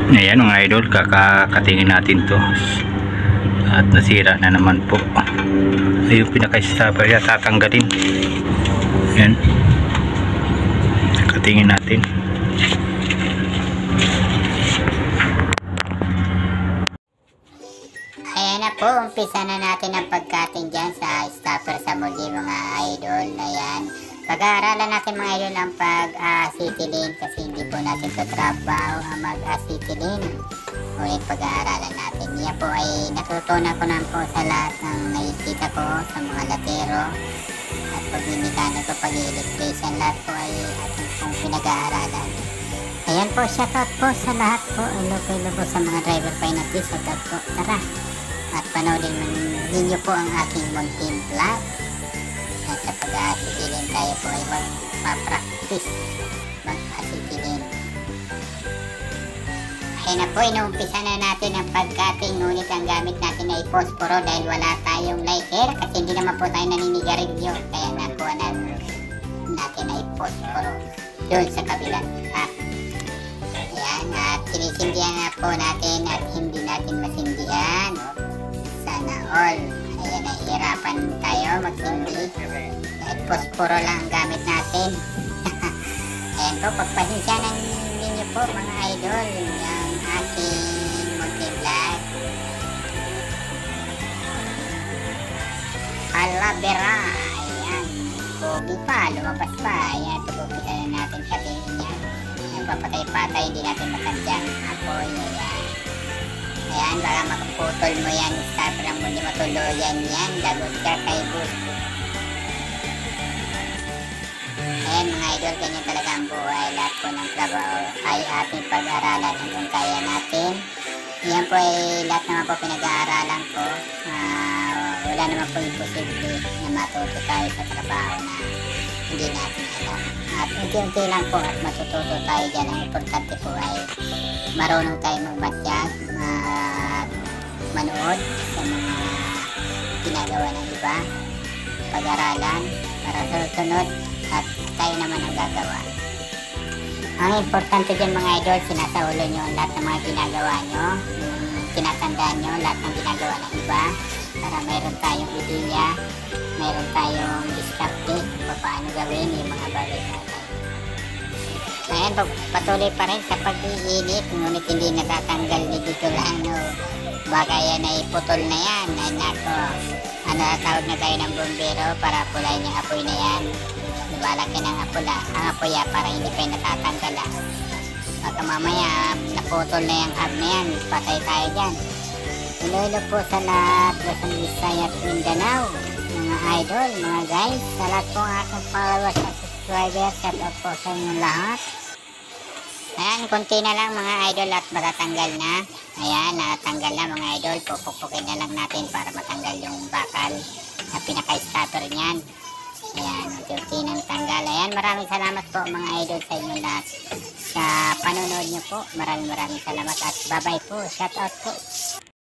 Ayan mga idol, kakakatingin natin to at nasira na naman po. Yung pinaka-stopper niya tatanggalin. Ayan, katingin natin. Ayan na po, umpisa na natin ang pagkating dyan sa stopper sa muli mga idol. Ayan, pag-aaralan natin mga idol ang pag-acetylene kasi hindi po natin ito trabaho ang mag-acetylene. Ulit pag-aaralan natin. Yan po ay natutunan ko na po sa lahat ng nakikita ko sa mga latero at pag-mimikano ko, pag-electrician, lahat po ay ating pong pinag-aaralan. Ayan po, shoutout po sa lahat po. Hello po sa mga driver finance, shoutout po. Tara, at panoodin ninyo po ang aking muntin vlog. At sa pag-acetylene tayo po ay mag-practice mag-acetylene. Ayan na po, inuumpisa na natin ang pagkating, ngunit ang gamit natin ay posporo dahil wala tayong lighter kasi hindi naman po tayo naninigarilyo, kaya nakuha natin ay posporo doon sa kabilang pack. Ayan, at sinisindihan na po natin at hindi natin masindihan. Sana all. Ayan, nahihirapan tayo magsindi dahil posporo lang ang gamit natin. Ayan po, pagpasensyanan ninyo po mga idol yung aking multi-vlog. Palabera. Ayan, pogi pa, lumabas pa. Ayan, tugupita na natin sabihin yan. Ayan, papatay-patay, hindi natin matandyan apoy. Ayan. Ayan, baka makaputol mo yan. Stopper ang hindi matuluyan yan. Lagot ka kay gusto. Ayan mga idol, ganyan talaga ang buhay. Lahat po ng trabaho ay ating pag-aralan hanggang kaya natin. Yan po ay lahat naman po pinag-aaralan ko. Wala naman po imposible na matuto tayo sa trabaho na hindi natin alam. At unti-unti lang po at matututo tayo dyan. Ang importante po ay marunong tayo magbatyag, manood sa mga ginagawa ng iba, pag-aralan para sunod-sunod at tayo naman ang gagawa. Ang importante dyan mga idol, sinasaulo nyo lahat ng mga ginagawa nyo, tinatandaan nyo lahat ng ginagawa ng iba para mayroon tayong ideya, mayroon tayong diskarte kung paano gawin yung mga bagay natin. Ayan, patuloy pa rin sa pag-iinit, ngunit hindi natatanggal ni dito lang, no? Baka yan ay putol na yan. Ay nako, tawag na tayo ng bombero para pulayin yung apoy na yan. Balak yan ang apoya para hindi pa yung natatanggal. Baka mamaya naputol na yung hub na yan, patay tayo dyan. Hello po sa lahat, Luzon, Visayas at Mindanao, mga idol, mga guys, sa lahat po ang aking followers at subscribers, shout out po sa inyong lahat. Ayan, konti na lang mga idol at matatanggal na. Ayan, natanggal na mga idol. Pupukpukin na lang natin para matanggal yung bakal na pinaka-stopper niyan. Ayan, unti-unti nang tanggal. Ayan, maraming salamat po mga idol sa inyo lahat sa panonood nyo po. Maraming salamat at bye-bye po. Shout out po.